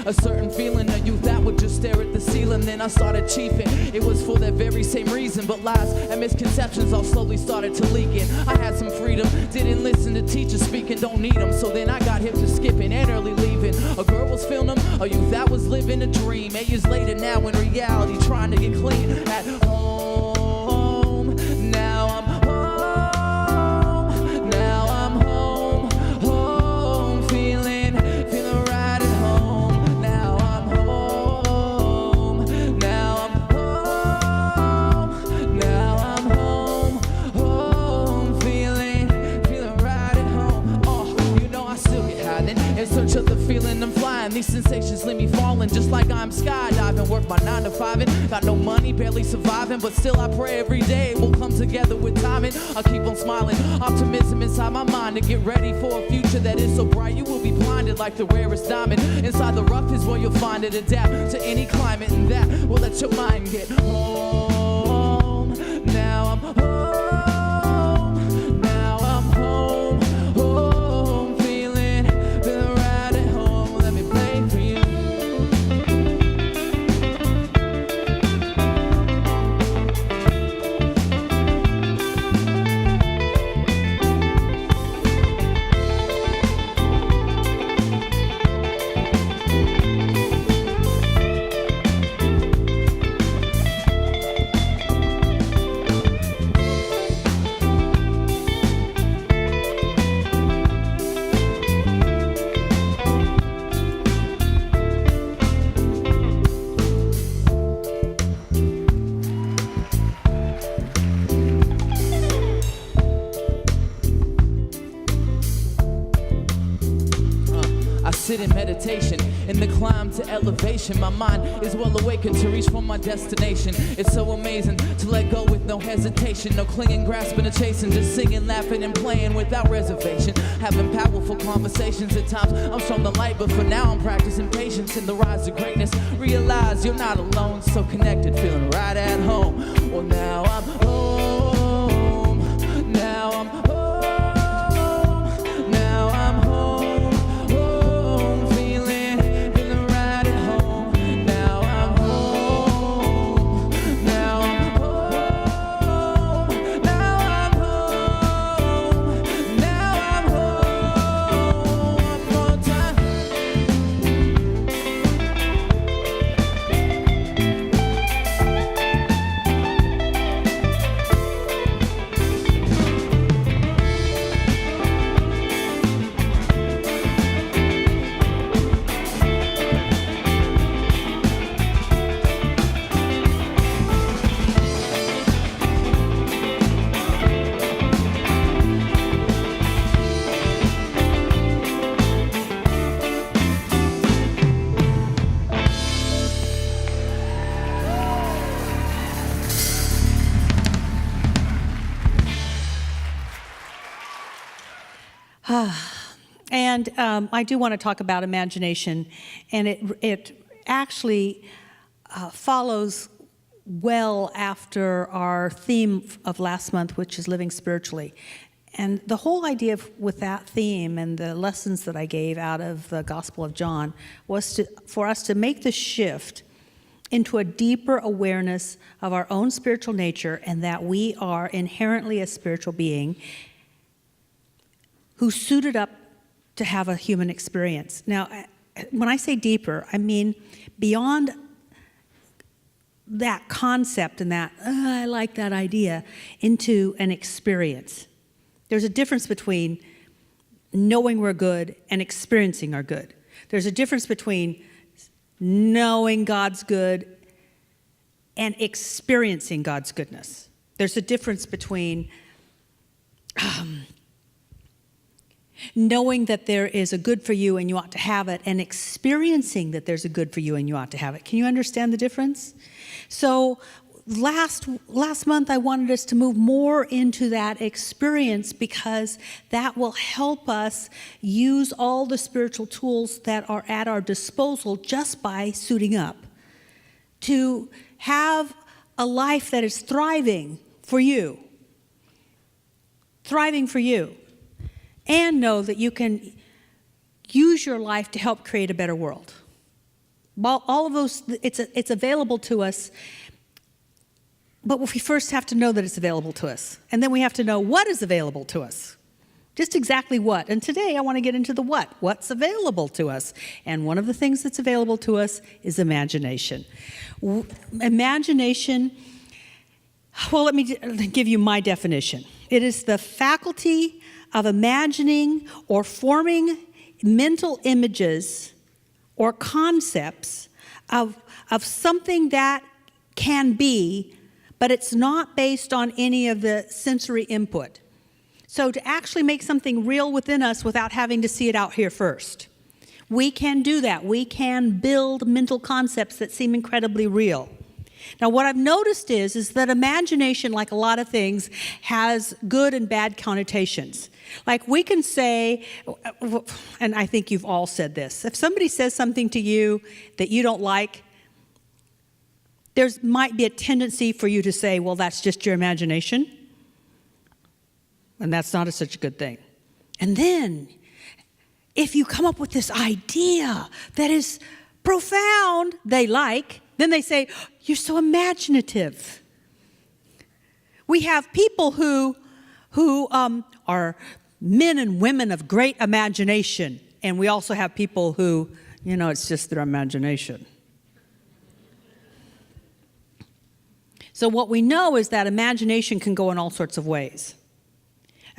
A certain feeling of youth that would just stare at the ceiling. Then I started chiefing. It was for that very same reason, but lies and misconceptions all slowly started to leak in. I had some freedom, didn't listen to teachers speaking, don't need them. So then I got hip to skipping and early leaving. A girl was feeling them, a youth that was living a dream. 8 years later now in reality, trying to get clean at home. Now I'm home. Now I'm home. Home. Feeling right at home. Now I'm home. Now I'm home. Now I'm home. Home. Feeling right at home. Oh, you know I still get high then in search of the feeling I'm flying. These sensations leave me falling just like I'm skydiving. Work my 9 to 5 and got no money, barely surviving, but still I pray every day we'll come together with timing. I keep on smiling, optimism inside my mind to get ready for a future that is so bright you will be blinded like the rarest diamond. Inside the rough is where you'll find it. Adapt to any climate, and that will let your mind get home. Now I'm home. Now I'm home. Home. Feeling right at home. Let me play for you. Sit in meditation, in the climb to elevation. My mind is well awakened to reach for my destination. It's so amazing to let go with no hesitation. No clinging, grasping, or chasing. Just singing, laughing, and playing without reservation. Having powerful conversations at times. I'm from the light, but for now I'm practicing patience in the rise to greatness. Realize you're not alone, so connected, feeling right at home. Well, now I'm home. Now I'm home. Now I'm home. And I do want to talk about imagination, and it actually follows well after our theme of last month, which is living spiritually. And the whole idea with that theme and the lessons that I gave out of the Gospel of John was for us to make the shift into a deeper awareness of our own spiritual nature, and that we are inherently a spiritual being who suited up to have a human experience. Now, when I say deeper, I mean beyond that concept and that, I like that idea, into an experience. There's a difference between knowing we're good and experiencing our good. There's a difference between knowing God's good and experiencing God's goodness. There's a difference between knowing that there is a good for you and you ought to have it, and experiencing that there's a good for you and you ought to have it. Can you understand the difference? So last month I wanted us to move more into that experience, because that will help us use all the spiritual tools that are at our disposal just by suiting up to have a life that is thriving for you. Thriving for you. And know that you can use your life to help create a better world. All of those, it's available to us. But we first have to know that it's available to us. And then we have to know what is available to us. Just exactly what. And today I want to get into the what. What's available to us? And one of the things that's available to us is imagination. Imagination, well, let me give you my definition. It is the faculty of imagining or forming mental images or concepts of something that can be, but it's not based on any of the sensory input. So to actually make something real within us without having to see it out here first. We can do that. We can build mental concepts that seem incredibly real. Now, what I've noticed is that imagination, like a lot of things, has good and bad connotations. Like we can say, and I think you've all said this, if somebody says something to you that you don't like, there might be a tendency for you to say, well, that's just your imagination. And that's not such a good thing. And then, if you come up with this idea that is profound, they like, then they say, you're so imaginative. We have people who are men and women of great imagination. And we also have people who, it's just their imagination. So what we know is that imagination can go in all sorts of ways.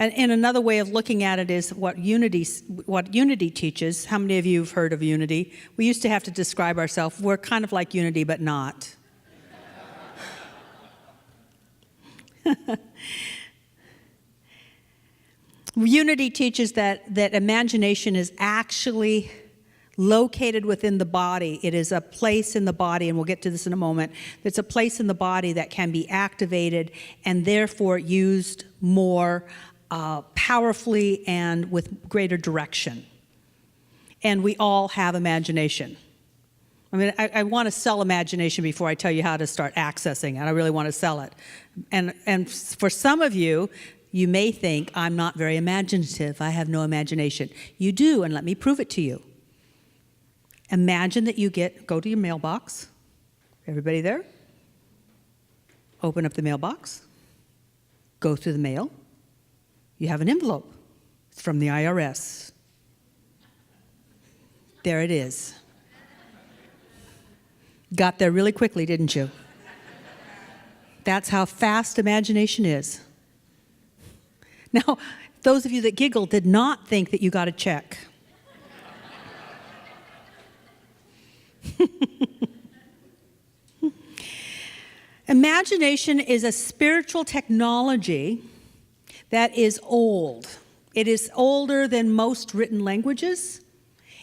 And another way of looking at it is what unity teaches. How many of you have heard of unity? We used to have to describe ourselves. We're kind of like unity, but not. Unity teaches that imagination is actually located within the body. It is a place in the body, and we'll get to this in a moment. It's a place in the body that can be activated and therefore used more powerfully and with greater direction. And we all have imagination. I mean, I want to sell imagination before I tell you how to start accessing it. I really want to sell it. And for some of you, you may think, I'm not very imaginative. I have no imagination. You do, and let me prove it to you. Imagine that you go to your mailbox. Everybody there? Open up the mailbox. Go through the mail. You have an envelope. It's from the IRS. There it is. Got there really quickly, didn't you? That's how fast imagination is. Now, those of you that giggle did not think that you got a check. Imagination is a spiritual technology that is old. It is older than most written languages.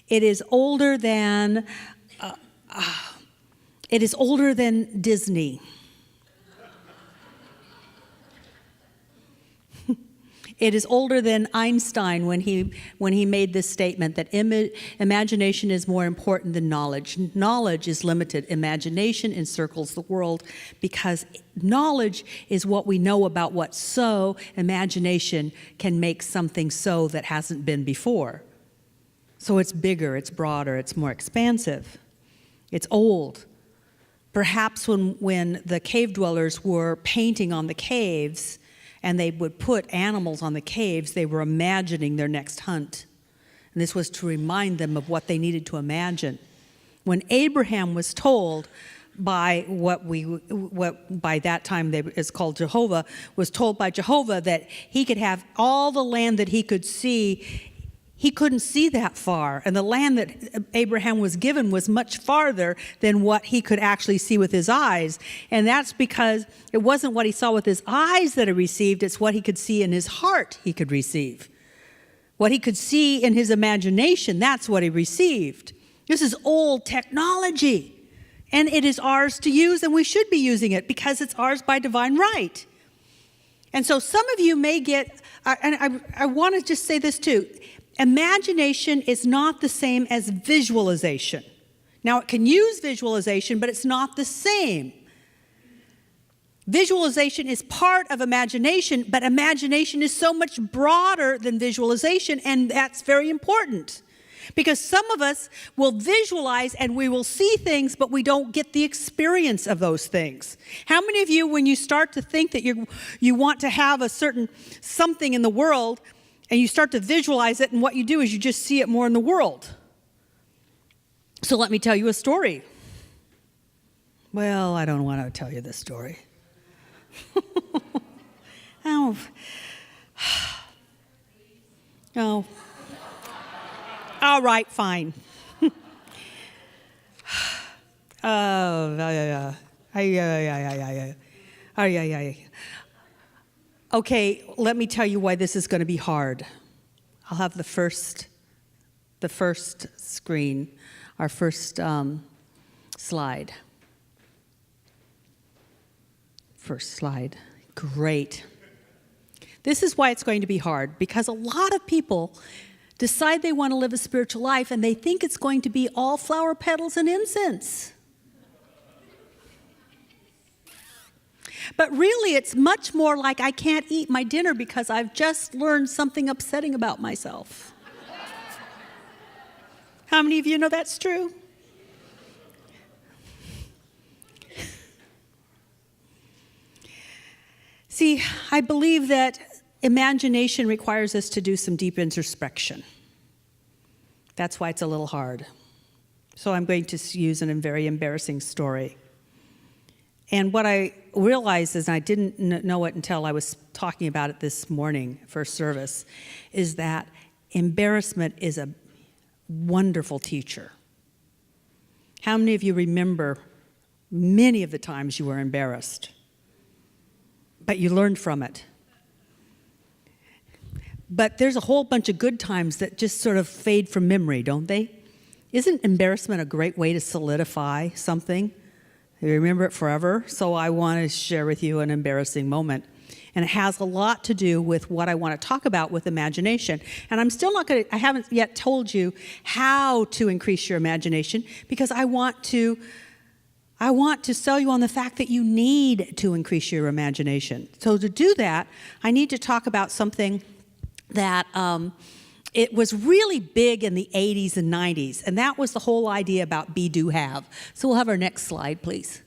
It is older than Disney. It is older than Einstein when he made this statement that imagination is more important than knowledge. Knowledge is limited. Imagination encircles the world because knowledge is what we know about what's so. Imagination can make something so that hasn't been before. So it's bigger, it's broader, it's more expansive. It's old. Perhaps when the cave dwellers were painting on the caves, and they would put animals on the caves, they were imagining their next hunt. And this was to remind them of what they needed to imagine. When Abraham was told by by that time is called Jehovah, was told by Jehovah that he could have all the land that he could see, he couldn't see that far. And the land that Abraham was given was much farther than what he could actually see with his eyes. And that's because it wasn't what he saw with his eyes that he received, it's what he could see in his heart he could receive. What he could see in his imagination, that's what he received. This is old technology. And it is ours to use, and we should be using it because it's ours by divine right. And so some of you may get, and I want to just say this too, imagination is not the same as visualization. Now, it can use visualization, but it's not the same. Visualization is part of imagination, but imagination is so much broader than visualization, and that's very important. Because some of us will visualize and we will see things, but we don't get the experience of those things. How many of you, when you start to think that you want to have a certain something in the world, and you start to visualize it, and what you do is you just see it more in the world? So let me tell you a story. Well, I don't want to tell you this story. Oh. Oh. All right, fine. Okay, let me tell you why this is going to be hard. I'll have the first screen, our first slide. First slide. Great. This is why it's going to be hard, because a lot of people decide they want to live a spiritual life and they think it's going to be all flower petals and incense. But really, it's much more like I can't eat my dinner because I've just learned something upsetting about myself. How many of you know that's true? See, I believe that imagination requires us to do some deep introspection. That's why it's a little hard. So I'm going to use a very embarrassing story. And what I realized is, and I didn't know it until I was talking about it this morning, first service, is that embarrassment is a wonderful teacher. How many of you remember many of the times you were embarrassed, but you learned from it? But there's a whole bunch of good times that just sort of fade from memory, don't they? Isn't embarrassment a great way to solidify something? You remember it forever? So I want to share with you an embarrassing moment. And it has a lot to do with what I want to talk about with imagination. And I'm still not going to, I haven't yet told you how to increase your imagination, because I want to sell you on the fact that you need to increase your imagination. So to do that, I need to talk about something that it was really big in the 80s and 90s, and that was the whole idea about be, do, have. So we'll have our next slide, please.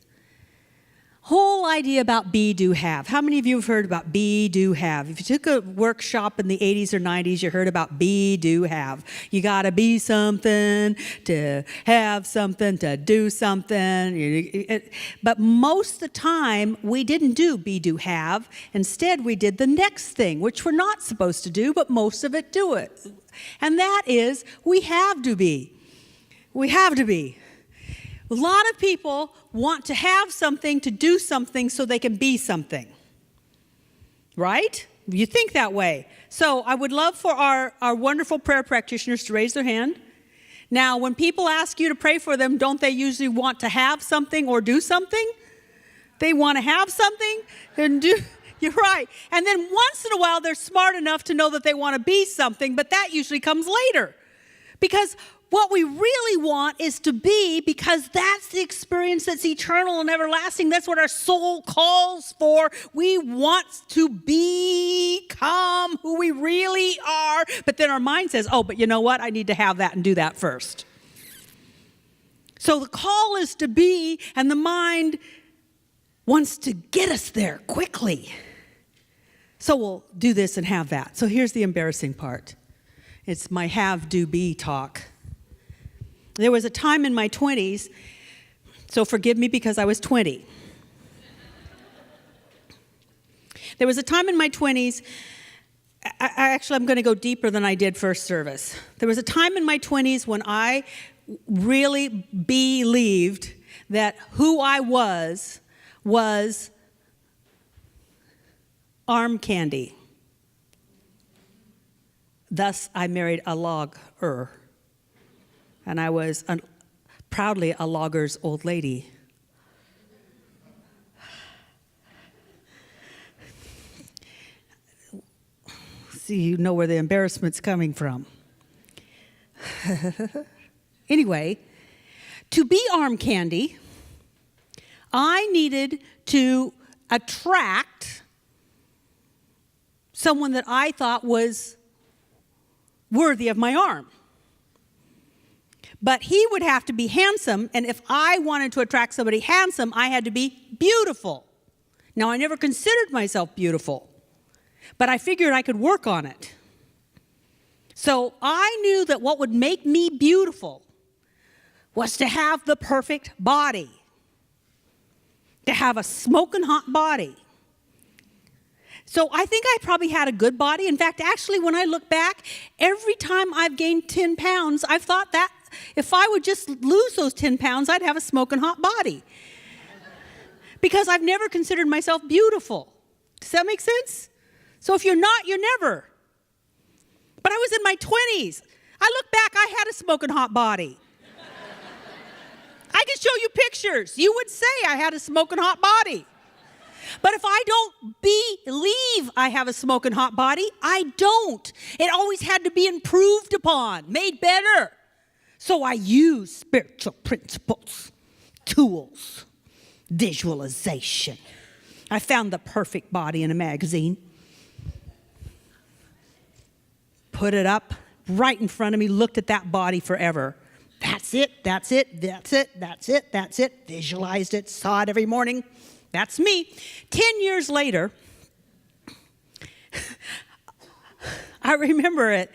Whole idea about be, do, have. How many of you have heard about be, do, have? If you took a workshop in the 80s or 90s, you heard about be, do, have. You got to be something, to have something, to do something. But most of the time, we didn't do be, do, have. Instead, we did the next thing, which we're not supposed to do, but most of it do it. And that is, we have to be. We have to be. A lot of people want to have something, to do something, so they can be something. Right? You think that way. So I would love for our wonderful prayer practitioners to raise their hand. Now, when people ask you to pray for them, don't they usually want to have something or do something? They want to have something and do. You're right. And then once in a while, they're smart enough to know that they want to be something, but that usually comes later. Because what we really want is to be, because that's the experience that's eternal and everlasting. That's what our soul calls for. We want to become who we really are. But then our mind says, oh, but you know what? I need to have that and do that first. So the call is to be, and the mind wants to get us there quickly. So we'll do this and have that. So here's the embarrassing part. It's my have, do, be talk. There was a time in my 20s, so forgive me because I was 20. There was a time in my 20s, I'm going to go deeper than I did first service. There was a time in my 20s when I really believed that who I was arm candy. Thus, I married a logger. And I was proudly a logger's old lady. See, you know where the embarrassment's coming from. Anyway, to be arm candy, I needed to attract someone that I thought was worthy of my arm. But he would have to be handsome, and if I wanted to attract somebody handsome, I had to be beautiful. Now, I never considered myself beautiful, but I figured I could work on it. So I knew that what would make me beautiful was to have the perfect body, to have a smoking hot body. So I think I probably had a good body. In fact, actually, when I look back, every time I've gained 10 pounds, I've thought that if I would just lose those 10 pounds, I'd have a smoking hot body. Because I've never considered myself beautiful. Does that make sense? So if you're not, you're never. But I was in my 20s. I look back, I had a smoking hot body. I can show you pictures. You would say I had a smoking hot body. But if I don't believe I have a smoking hot body, I don't. It always had to be improved upon, made better. So I use spiritual principles, tools, visualization. I found the perfect body in a magazine. Put it up right in front of me, looked at that body forever. That's it, that's it, that's it, that's it, that's it. Visualized it, saw it every morning. That's me. 10 years later, I remember it.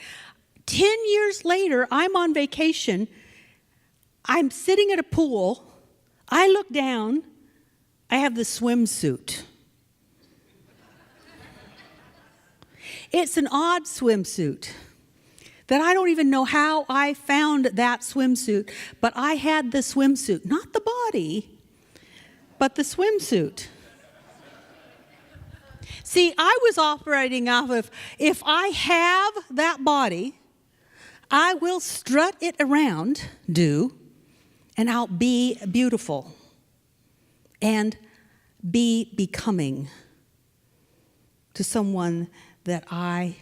10 years later, I'm on vacation. I'm sitting at a pool. I look down. I have the swimsuit. It's an odd swimsuit that I don't even know how I found that swimsuit, but I had the swimsuit, not the body, but the swimsuit. See, I was operating off of, if I have that body, I will strut it around, and I'll be beautiful and be becoming to someone that I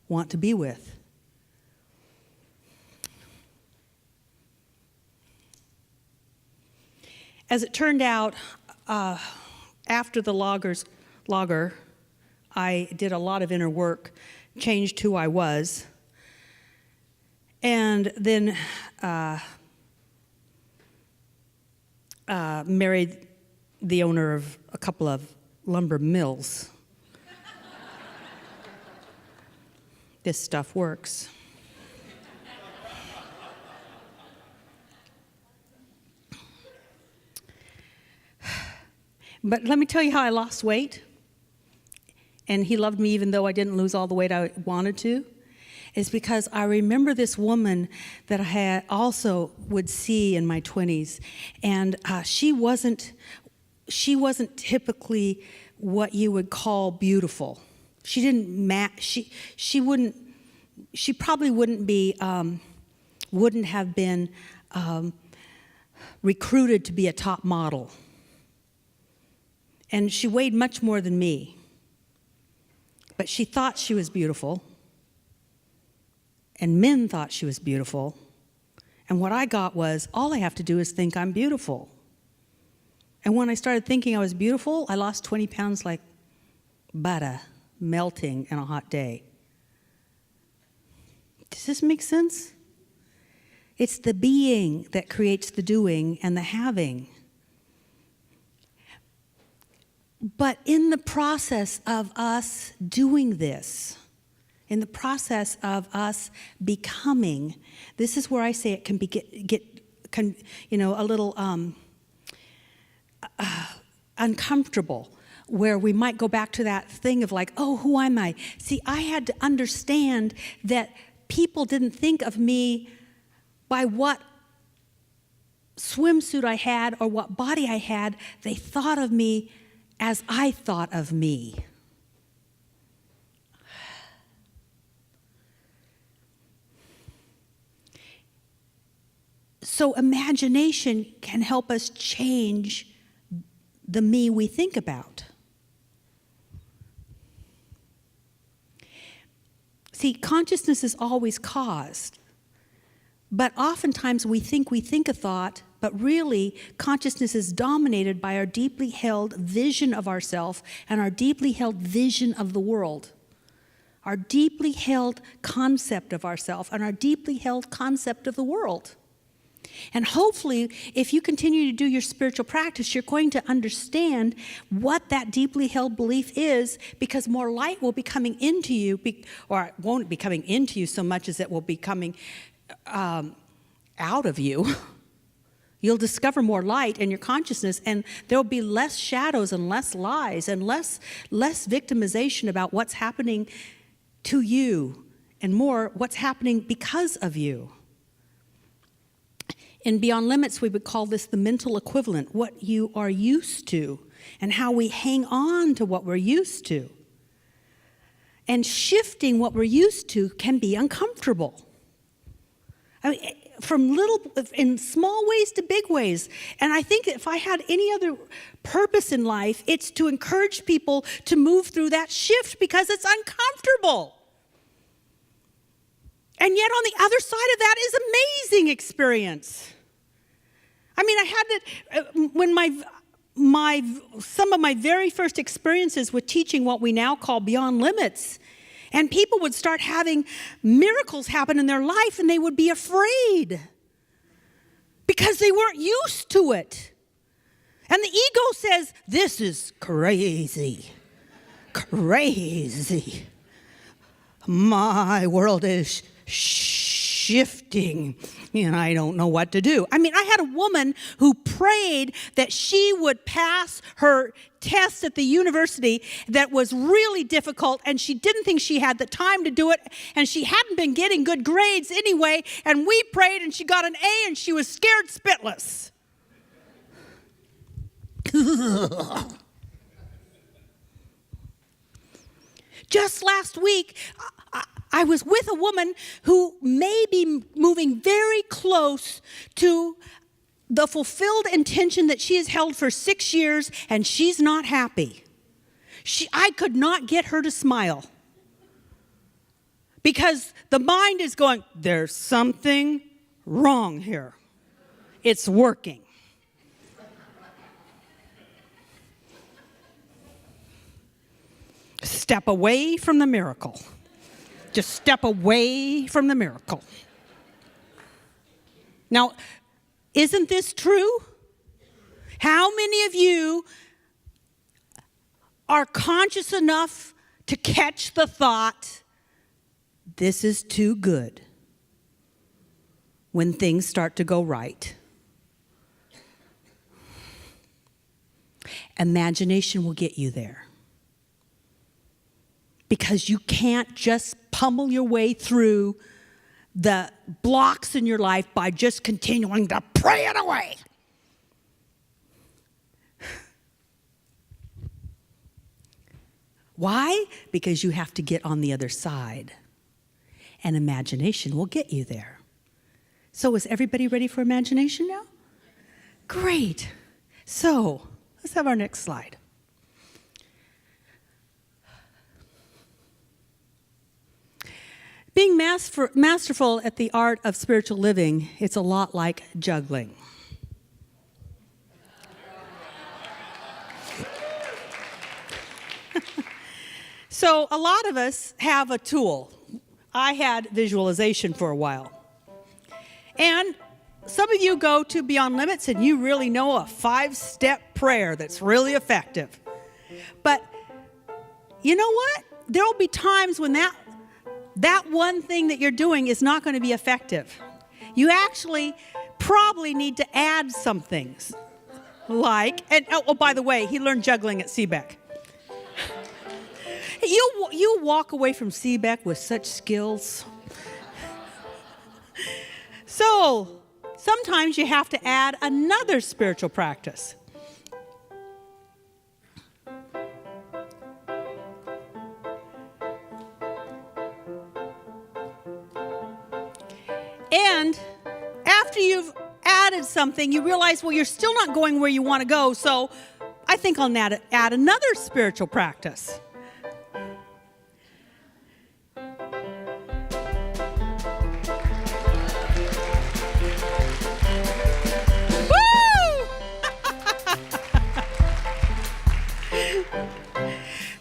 want to be with. As it turned out, after the logger, I did a lot of inner work, changed who I was, and then married the owner of a couple of lumber mills. This stuff works. But let me tell you how I lost weight. And he loved me even though I didn't lose all the weight I wanted to. Is because I remember this woman that I had also would see in my 20s. And she wasn't typically what you would call beautiful. She didn't she probably wouldn't have been recruited to be a top model. And she weighed much more than me. But she thought she was beautiful. And men thought she was beautiful. And what I got was, all I have to do is think I'm beautiful. And when I started thinking I was beautiful, I lost 20 pounds like butter melting in a hot day. Does this make sense? It's the being that creates the doing and the having. But in the process of us doing this, in the process of us becoming, this is where I say it can be a little uncomfortable, where we might go back to that thing of like, oh, who am I? See, I had to understand that people didn't think of me by what swimsuit I had or what body I had. They thought of me as I thought of me. So imagination can help us change the me we think about. See, consciousness is always caused, but oftentimes we think a thought, but really consciousness is dominated by our deeply held vision of ourself and our deeply held vision of the world. Our deeply held concept of ourself and our deeply held concept of the world. And hopefully, if you continue to do your spiritual practice, you're going to understand what that deeply held belief is, because more light will be coming into you, or it won't be coming into you so much as it will be coming out of you. You'll discover more light in your consciousness, and there will be less shadows and less lies and less victimization about what's happening to you, and more what's happening because of you. In Beyond Limits, we would call this the mental equivalent, what you are used to and how we hang on to what we're used to. And shifting what we're used to can be uncomfortable. I mean, in small ways to big ways. And I think if I had any other purpose in life, it's to encourage people to move through that shift, because it's uncomfortable. And yet on the other side of that is amazing experience. I mean, I had that when some of my very first experiences with teaching what we now call Beyond Limits, and people would start having miracles happen in their life, and they would be afraid because they weren't used to it. And the ego says, this is crazy, crazy. My world is shifting, and I don't know what to do. I mean, I had a woman who prayed that she would pass her test at the university that was really difficult, and she didn't think she had the time to do it, and she hadn't been getting good grades anyway, and we prayed, and she got an A, and she was scared spitless. Just last week, I was with a woman who may be moving very close to the fulfilled intention that she has held for 6 years, and she's not happy. I could not get her to smile, because the mind is going, there's something wrong here. It's working. Step away from the miracle. Just step away from the miracle. Now, isn't this true? How many of you are conscious enough to catch the thought, this is too good, when things start to go right? Imagination will get you there. Because you can't just pummel your way through the blocks in your life by just continuing to pray it away. Why? Because you have to get on the other side. And imagination will get you there. So is everybody ready for imagination now? Great. So let's have our next slide. Being masterful at the art of spiritual living, it's a lot like juggling. So a lot of us have a tool. I had visualization for a while. And some of you go to Beyond Limits and you really know a 5-step prayer that's really effective. But you know what? There will be times when that one thing that you're doing is not going to be effective. You actually probably need to add some things. By the way, he learned juggling at CBEC. You walk away from CBEC with such skills. So sometimes you have to add another spiritual practice. And after you've added something, you realize, well, you're still not going where you want to go, so I think I'll add another spiritual practice. Woo!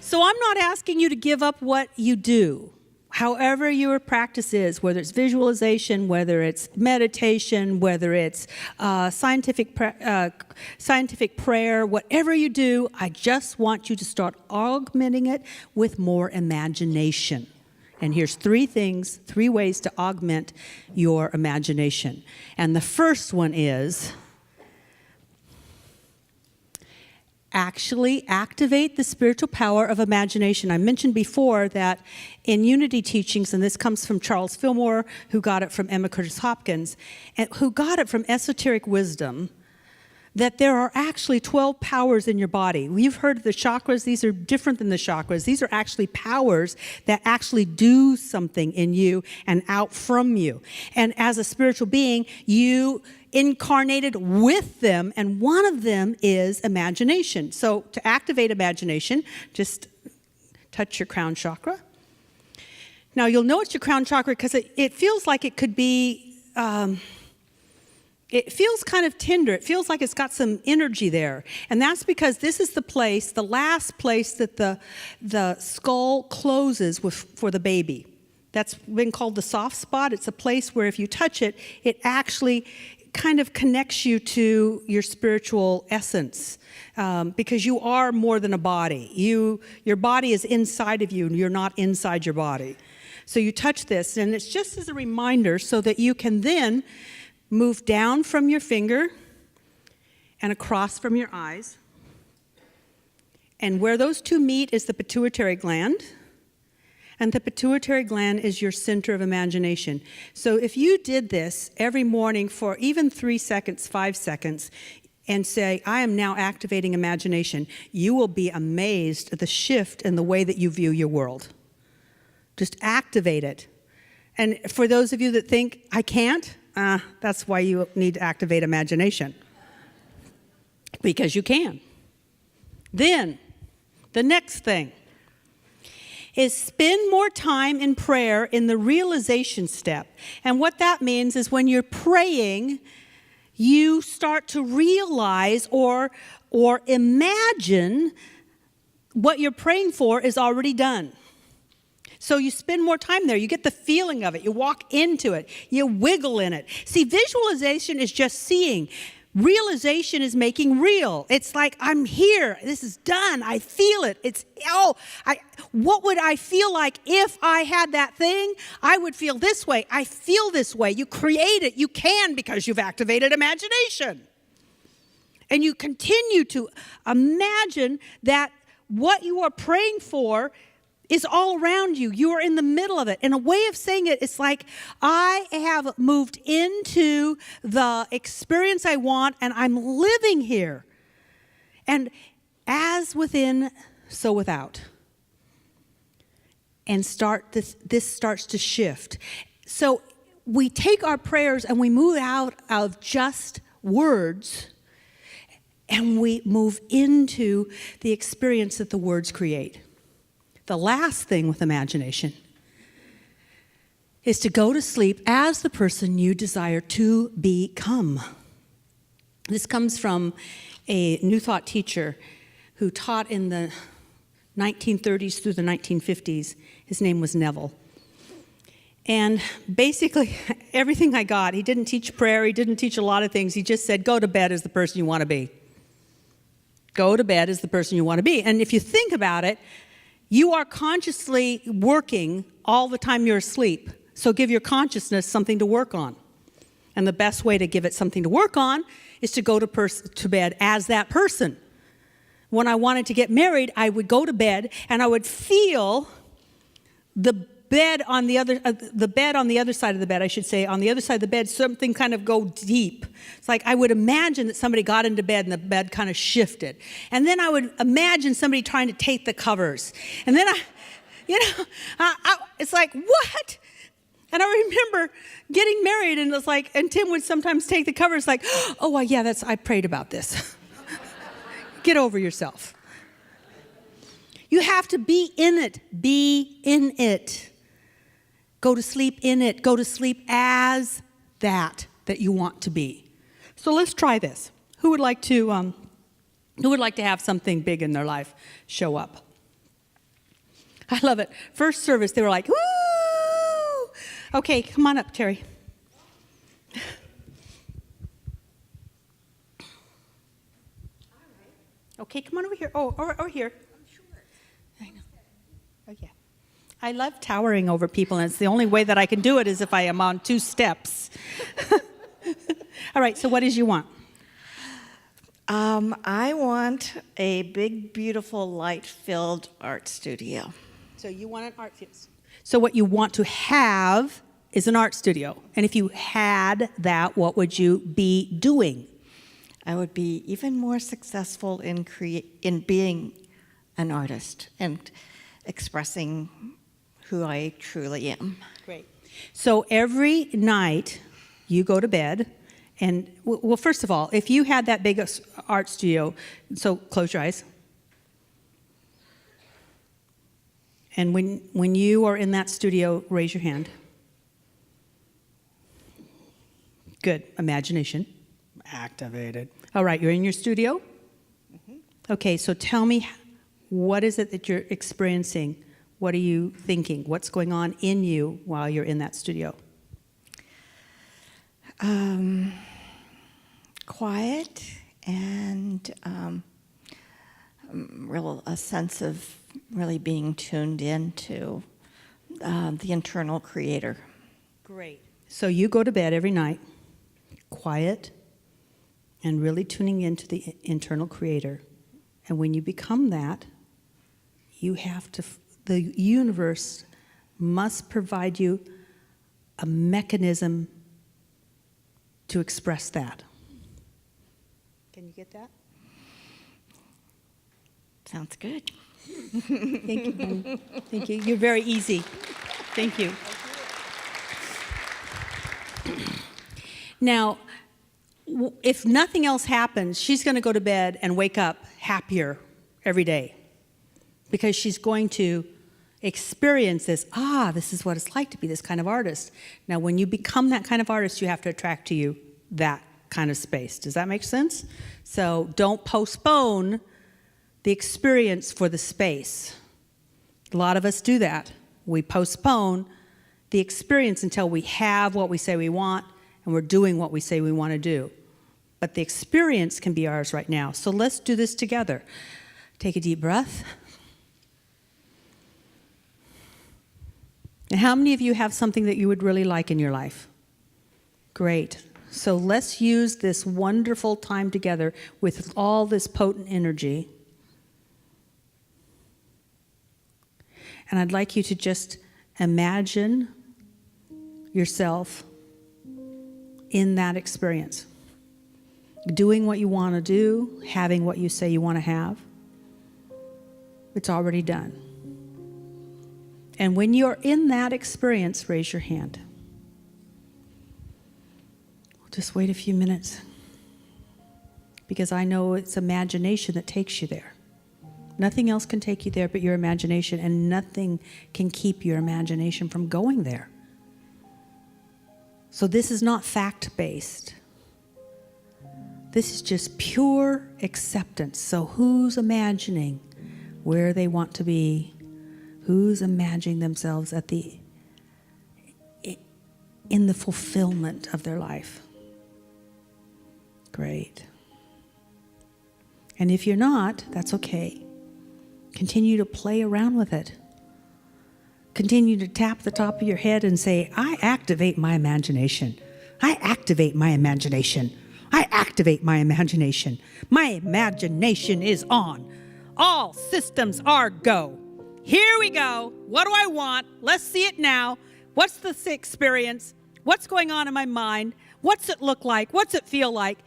So I'm not asking you to give up what you do. however your practice is, whether it's visualization, whether it's meditation, whether it's scientific prayer, whatever you do, I just want you to start augmenting it with more imagination. And here's three ways to augment your imagination. And the first one is actually activate the spiritual power of imagination. I mentioned before that in Unity teachings, and this comes from Charles Fillmore, who got it from Emma Curtis Hopkins, and who got it from esoteric wisdom, that there are actually 12 powers in your body. We've heard of the chakras. These are different than the chakras. These are actually powers that actually do something in you and out from you. And as a spiritual being, you incarnated with them, and one of them is imagination. So to activate imagination, just touch your crown chakra. Now you'll know it's your crown chakra because it feels like it could be, it feels kind of tender. It feels like it's got some energy there. And that's because this is the place, the last place that the skull closes for the baby. That's been called the soft spot. It's a place where if you touch it, it actually kind of connects you to your spiritual essence, because you are more than a body. Your body is inside of you, and you're not inside your body. So you touch this, and it's just as a reminder so that you can then move down from your finger and across from your eyes. And where those two meet is the pituitary gland. And the pituitary gland is your center of imagination. So if you did this every morning for even 3 seconds, 5 seconds, and say, I am now activating imagination, you will be amazed at the shift in the way that you view your world. Just activate it. And for those of you that think, I can't, that's why you need to activate imagination. Because you can. Then, the next thing is spend more time in prayer in the realization step. And what that means is when you're praying, you start to realize or imagine what you're praying for is already done. So you spend more time there. You get the feeling of it. You walk into it. You wiggle in it. See, visualization is just seeing. Realization is making real. It's like, I'm here. This is done. I feel it. What would I feel like if I had that thing? I would feel this way. I feel this way. You create it. You can because you've activated imagination. And you continue to imagine that what you are praying for is all around you. You are in the middle of it. And a way of saying it is like, I have moved into the experience I want, and I'm living here. And as within, so without. And this starts to shift. So we take our prayers and we move out of just words, and we move into the experience that the words create. The last thing with imagination is to go to sleep as the person you desire to become. This comes from a New Thought teacher who taught in the 1930s through the 1950s. His name was Neville. And basically, everything I got, he didn't teach prayer, he didn't teach a lot of things. He just said, go to bed as the person you want to be. Go to bed as the person you want to be. And if you think about it, you are consciously working all the time you're asleep. So give your consciousness something to work on. And the best way to give it something to work on is to go to bed as that person. When I wanted to get married, I would go to bed and I would feel the bed on the other side of the bed, I should say, on the other side of the bed, something kind of go deep. It's like I would imagine that somebody got into bed and the bed kind of shifted. And then I would imagine somebody trying to take the covers. And then it's like, what? And I remember getting married, and it's like, and Tim would sometimes take the covers like, oh, well, yeah, I prayed about this. Get over yourself. You have to be in it. Be in it. Go to sleep in it. Go to sleep as that you want to be. So let's try this. Who would like to have something big in their life show up? I love it. First service, they were like, woo! Okay, come on up, Terry. Okay, come on over here. Oh, over here. I know. Oh, yeah. I love towering over people, and it's the only way that I can do it is if I am on 2 steps. All right, so what did you want? I want a big, beautiful, light-filled art studio. So you want an art studio. So what you want to have is an art studio. And if you had that, what would you be doing? I would be even more successful in being an artist and expressing who I truly am. Great. So every night you go to bed, and well, first of all, if you had that big art studio, so close your eyes. And when you are in that studio, raise your hand. Good. Imagination. Activated. All right, you're in your studio? Mm-hmm. Okay, so tell me, what is it that you're experiencing? What are you thinking? What's going on in you while you're in that studio? Quiet and a sense of really being tuned into the internal creator. Great. So you go to bed every night, quiet, and really tuning into the internal creator. And when you become that, you have to, the universe must provide you a mechanism to express that. Can you get that? Sounds good. Thank you. Thank you. You're very easy. Thank you. Now, if nothing else happens, she's going to go to bed and wake up happier every day because she's going to experience this. This is what it's like to be this kind of artist. Now, when you become that kind of artist, you have to attract to you that kind of space. Does that make sense? So don't postpone the experience for the space. A lot of us do that. We postpone the experience until we have what we say we want and we're doing what we say we want to do. But the experience can be ours right now. So let's do this together. Take a deep breath. And how many of you have something that you would really like in your life? Great. So let's use this wonderful time together with all this potent energy. And I'd like you to just imagine yourself in that experience. Doing what you want to do, having what you say you want to have. It's already done. And when you're in that experience, raise your hand. We'll just wait a few minutes because I know it's imagination that takes you there. Nothing else can take you there but your imagination, and nothing can keep your imagination from going there. So this is not fact-based. This is just pure acceptance. So who's imagining where they want to be? Who's imagining themselves in the fulfillment of their life? Great. And if you're not, that's okay. Continue to play around with it. Continue to tap the top of your head and say, I activate my imagination. I activate my imagination. I activate my imagination. My imagination is on. All systems are go. Here we go. What do I want? Let's see it now. What's the experience? What's going on in my mind? What's it look like? What's it feel like?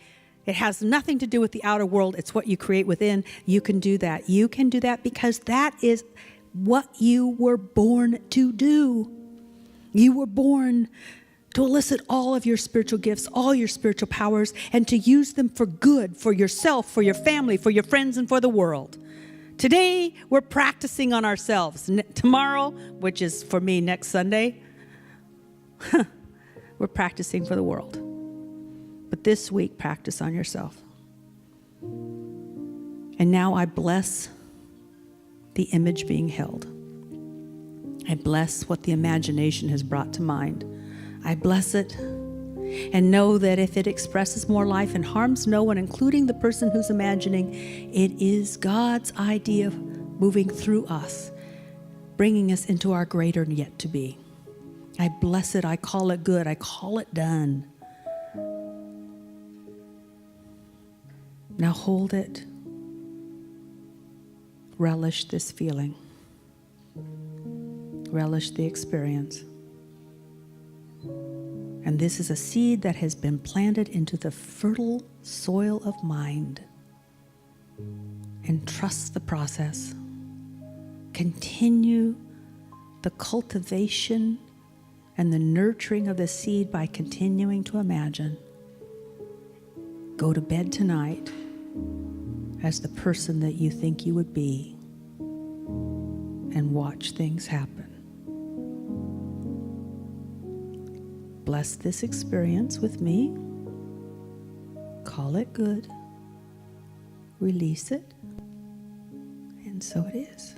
It has nothing to do with the outer world. It's what you create within. You can do that. You can do that because that is what you were born to do. You were born to elicit all of your spiritual gifts, all your spiritual powers, and to use them for good, for yourself, for your family, for your friends, and for the world. Today, we're practicing on ourselves. Tomorrow, which is for me next Sunday, we're practicing for the world. But this week, practice on yourself. And now I bless the image being held. I bless what the imagination has brought to mind. I bless it and know that if it expresses more life and harms no one, including the person who's imagining, it is God's idea moving through us, bringing us into our greater yet to be. I bless it. I call it good. I call it done. Now hold it. Relish this feeling. Relish the experience. And this is a seed that has been planted into the fertile soil of mind. And trust the process. Continue the cultivation and the nurturing of the seed by continuing to imagine. Go to bed tonight as the person that you think you would be and watch things happen. Bless this experience with me. Call it good. Release it. And so it is.